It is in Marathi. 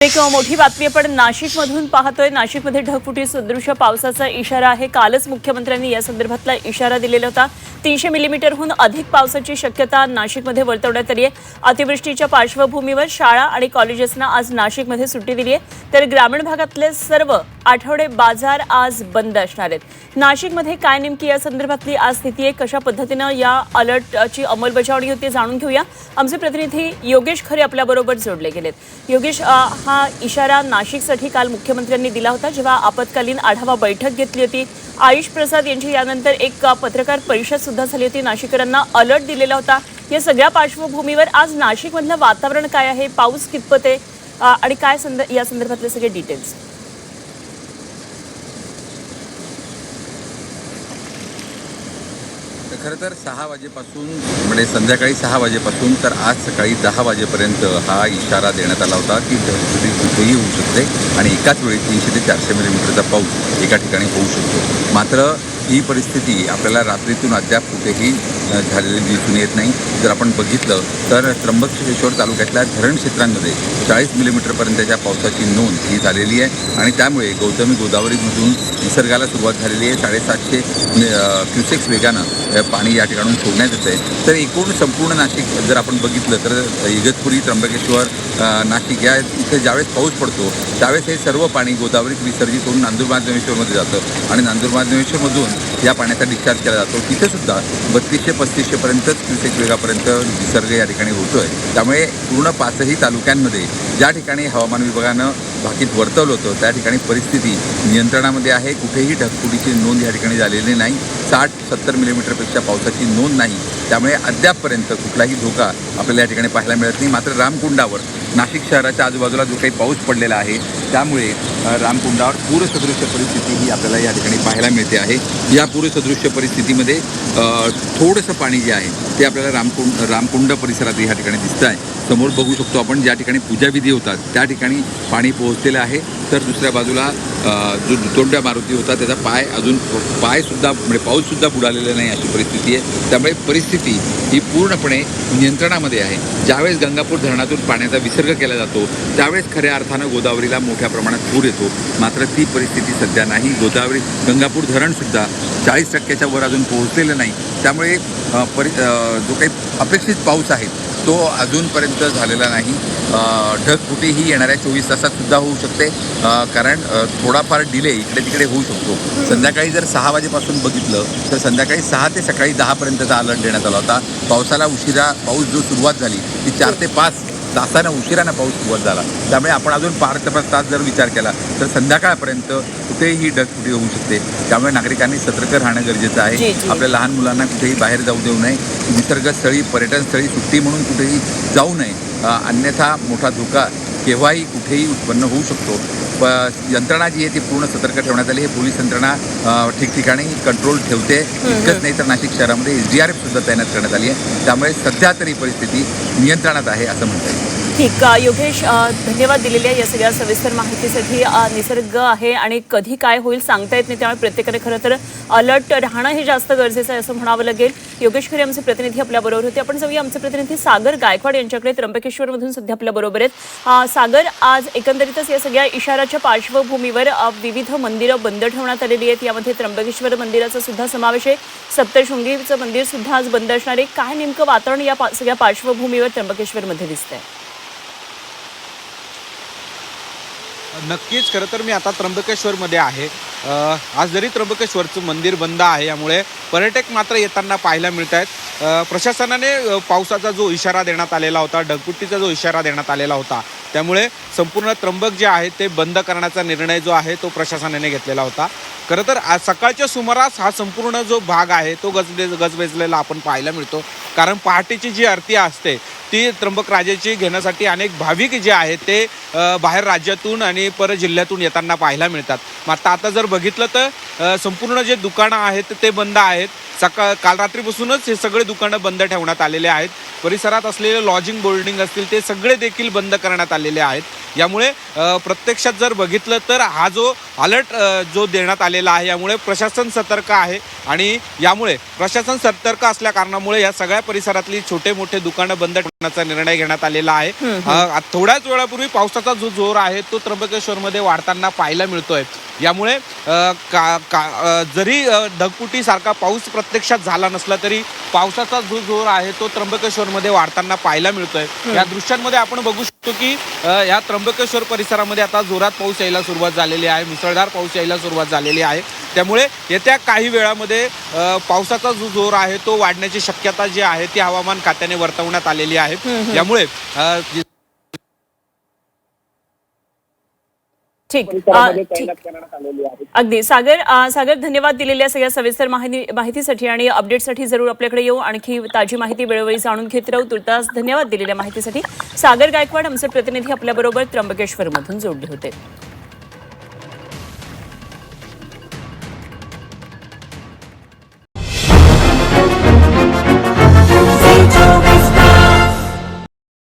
एक मोठी बातमी आपण नाशिकमधून पाहतोय। नाशिकमध्ये ढगफुटी सदृश पावसाचा इशारा आहे। कालच मुख्यमंत्र्यांनी या संदर्भातला इशारा दिलेला होता। 300 मिलीमीटरहून अधिक पावसाची शक्यता नाशिकमध्ये वर्तवण्यात आली आहे। अतिवृष्टीच्या पार्श्वभूमीवर शाळा आणि कॉलेजेसना आज नाशिकमध्ये सुट्टी दिली आहे, तर ग्रामीण भागातले सर्व आठवडे बाजार आज बंद असणार आहेत। नाशिकमध्ये काय नेमकी या संदर्भातली आज स्थिती आहे, कशा पद्धतीने या अलर्टची अंमलबजावणी होती जाणून घेऊया। आमचे प्रतिनिधी योगेश खरे आपल्या बरोबर जोडले गेलेत। योगेश, हा इशारा नाशिकसाठी काल मुख्यमंत्र्यांनी दिला होता, जेव्हा आपत्कालीन आढावा बैठक घेतली होती। आयुष प्रसाद यांची यानंतर एक पत्रकार परिषद सुद्धा झाली होती, नाशिककरांना अलर्ट दिलेला होता। या सगळ्या पार्श्वभूमीवर आज नाशिकमधलं वातावरण काय आहे, पाऊस कितपत आहे आणि काय या संदर्भातले सगळे डिटेल्स? खरं तर 6 वाजेपासून म्हणजे संध्याकाळी 6 वाजेपासून तर आज सकाळी 10 वाजेपर्यंत हा इशारा देण्यात आला होता की ढगफुटी कुठेही होऊ शकते आणि एकाच वेळी 300 ते 400 मिलीमीटरचा पाऊस एका ठिकाणी होऊ शकतो। मात्र ही परिस्थिती आपल्याला रात्रीतून अद्याप कुठेही झालेली दिसून येत नाही। जर आपण बघितलं तर त्र्यंबकेश्वर तालुक्यातल्या धरण क्षेत्रांमध्ये 40 मिलीमीटरपर्यंतच्या पावसाची नोंद ही झालेली आहे आणि त्यामुळे गौतमी गोदावरीमधून विसर्गाला सुरुवात झालेली आहे। 750 क्युसेक्स वेगानं पाणी या ठिकाणून सोडण्यात येत आहे। तर एकूण संपूर्ण नाशिक जर आपण बघितलं तर इगतपुरी, त्र्यंबकेश्वर, नाशिक या इथे ज्यावेळेस पाऊस पडतो त्यावेळेस हे सर्व पाणी गोदावरीत विसर्जित होऊन नांदूरबांधवमेश्वरमध्ये जातं आणि नांदूरबांधवमेश्वरमधून या पाण्याचा डिस्चार्ज केला जातो। तिथेसुद्धा 3200-3500पर्यंतच क्युसेक वेगापर्यंत विसर्ग या ठिकाणी होतो आहे। त्यामुळे पूर्ण 5ही तालुक्यांमध्ये ज्या ठिकाणी हवामान विभागानं भाकीत वर्तवलं होतं त्या ठिकाणी परिस्थिती नियंत्रणामध्ये आहे। कुठेही ढगफुटीची नोंद या ठिकाणी झालेली नाही। 60-70 मिलीमीटरपेक्षा पावसाची नोंद नाही, त्यामुळे अद्यापपर्यंत कुठलाही धोका आपल्याला या ठिकाणी पाहायला मिळत नाही। मात्र रामकुंडावर नाशिक शहराच्या आजूबाजूला जो काही पाऊस पडलेला आहे त्यामुळे रामकुंडावर पूरसदृश्य परिस्थिती ही आपल्याला या ठिकाणी पाहायला मिळते आहे। या पूरसदृश्य परिस्थितीमध्ये थोडंसं पाणी जे आहे ते आपल्याला रामकुंड परिसरात या ठिकाणी दिसतं आहे। समोर बघू शकतो आपण ज्या ठिकाणी पूजाविधी होतात त्या ठिकाणी पाणी पोहोचलेलं आहे, तर दुसऱ्या बाजूला जो दुतोंड्या मारुती होता त्याचा पायसुद्धा म्हणजे पाऊससुद्धा बुडालेला नाही अशी परिस्थिती आहे। त्यामुळे परिस्थिती ही पूर्णपणे नियंत्रणामध्ये आहे। ज्यावेळेस गंगापूर धरणातून पाण्याचा विसर्ग केला जातो त्यावेळेस खऱ्या अर्थानं गोदावरीला मोठ्या प्रमाणात पूर येतो, मात्र ती परिस्थिती सध्या नाही। गंगापूर धरणसुद्धा 40%च्या वर अजून पोहोचलेलं नाही। त्यामुळे जो काही अपेक्षित पाऊस आहे तो अजूनपर्यंत झालेला नाही। ढगफुटी ही येणाऱ्या 24 तासात सुद्धा होऊ शकते, कारण थोडाफार डिले इकडे तिकडे होऊ शकतो। संध्याकाळी जर 6 वाजेपासून बघितलं तर संध्याकाळी 6 ते सकाळी 10पर्यंतचा अलर्ट देण्यात आला होता। पाऊस जो सुरुवात झाली ती 4 ते 5 तासानं उशिरानं पाऊस सुरुवात झाला। त्यामुळे आपण अजून 5 ते 5 तास जर विचार केला तर संध्याकाळपर्यंत कुठेही ढगफुटी होऊ शकते। त्यामुळे नागरिकांनी सतर्क राहणं गरजेचं आहे। आपल्या लहान मुलांना कुठेही बाहेर जाऊ देऊ नये, निसर्गस्थळी, पर्यटनस्थळी सुट्टी म्हणून कुठेही जाऊ नये, अन्यथा मोठा धोका केव्हाही कुठेही उत्पन्न होऊ शकतो। यंत्रणा जी आहे ती पूर्ण सतर्क ठेवण्यात आली आहे। पोलीस यंत्रणा ठिकठिकाणी कंट्रोल ठेवते। इतकंच नाही तर नाशिक शहरामध्ये SDRF सुद्धा तैनात करण्यात आली आहे। त्यामुळे सध्या तरी परिस्थिती नियंत्रणात आहे असं म्हणता येईल। ठीक, योगेश, धन्यवाद दिलेल्या या सगळ्या सविस्तर माहितीसाठी। निसर्ग आहे आणि कधी काय होईल सांगता येत नाही, त्यामुळे प्रत्येकाने खरं तर अलर्ट राहणं हे जास्त गरजेचं आहे असं म्हणावं लागेल। योगेश खरे आमचे प्रतिनिधी आपल्या बरोबर होते। आपण जाऊया आमचे प्रतिनिधी सागर गायकवाड यांच्याकडे, त्र्यंबकेश्वरमधून सध्या आपल्या बरोबर आहेत। सागर, आज एकंदरीतच या सगळ्या इशाराच्या पार्श्वभूमीवर विविध मंदिरं बंद ठेवण्यात आलेली आहेत। यामध्ये त्र्यंबकेश्वर मंदिराचा सुद्धा समावेश आहे, सप्तशृंगीचं मंदिर सुद्धा आज बंद असणार आहे। काय नेमकं वातावरण या सगळ्या पार्श्वभूमीवर त्र्यंबकेश्वरमध्ये दिसतंय? नक्कीच, खरं तर मी आता त्र्यंबकेश्वरमध्ये आहे। आज जरी त्र्यंबकेश्वरचं मंदिर बंद आहे यामुळे पर्यटक मात्र येताना पाहायला मिळत आहेत। प्रशासनाने पावसाचा जो इशारा देण्यात आलेला होता, ढगफुटीचा जो इशारा देण्यात आलेला होता, त्यामुळे संपूर्ण त्र्यंबक जे आहे ते बंद करण्याचा निर्णय जो आहे तो प्रशासनाने घेतलेला होता। खरं तर आज सकाळच्या सुमारास हा संपूर्ण जो भाग आहे तो गजबजलेला आपण पाहायला मिळतो, कारण पहाटेची जी आरती असते ती त्र्यंबक राजाची घेण्यासाठी अनेक भाविक जे आहेत ते बाहेर राज्यातून आणि पर जिल्ह्यातून येताना पाहायला मिळतात। मात्र आता जर बघितलं तर संपूर्ण जे दुकानं आहेत ते बंद आहेत। काल रात्रीपासूनच हे सगळे दुकानं बंद ठेवण्यात आलेले आहेत। परिसरात असलेले लॉजिंग बोर्डिंग असतील ते सगळे देखील बंद करण्यात आलेले आहेत। यामुळे प्रत्यक्षात जर बघितलं तर हा जो अलर्ट जो देण्यात आलेला आहे यामुळे प्रशासन सतर्क आहे आणि यामुळे प्रशासन सतर्क असल्या कारणामुळे या सगळ्या परिसरातली छोटे मोठे दुकानं बंद चा निर्णय घेण्यात आलेला आहे. थोड्याच वेळापूर्वी पावसाचा जो जोर आहे तो त्र्यंबकेश्वरमध्ये वाढताना पाहायला मिळतोय. यामुळे जरी ढगफुटी सारखा पाऊस प्रत्यक्षात झाला नसला तरी पावसाचा जो जोर आहे तो त्र्यंबकेश्वरमध्ये वाढताना पाहायला मिळतोय. या दृश्यांमध्ये आपण बघू शकतो की या त्र्यंबकेश्वर परिसरामध्ये आता जोरात पाऊस यायला सुरुवात झालेली आहे, मुसळधार पाऊस यायला सुरुवात झालेली आहे. त्यामुळे येत्या काही वेळामध्ये पावसाचा जो जोर आहे तो वाढण्याची शक्यता जी आहे ती हवामान खात्याने वर्तवण्यात आलेली आहे. यामुळे ठीक. अगदी सागर धन्यवाद दिलेल्या सगळ्या सविस्तर माहितीसाठी आणि अपडेटसाठी. जरूर आपल्याकडे येऊ, आणखी ताजी माहिती वेळोवेळी जाणून घेत राहू. तुर्तास धन्यवाद दिलेल्या माहितीसाठी. सागर गायकवाड आमचे प्रतिनिधी आपल्याबरोबर त्र्यंबकेश्वरमधून जोडले होते.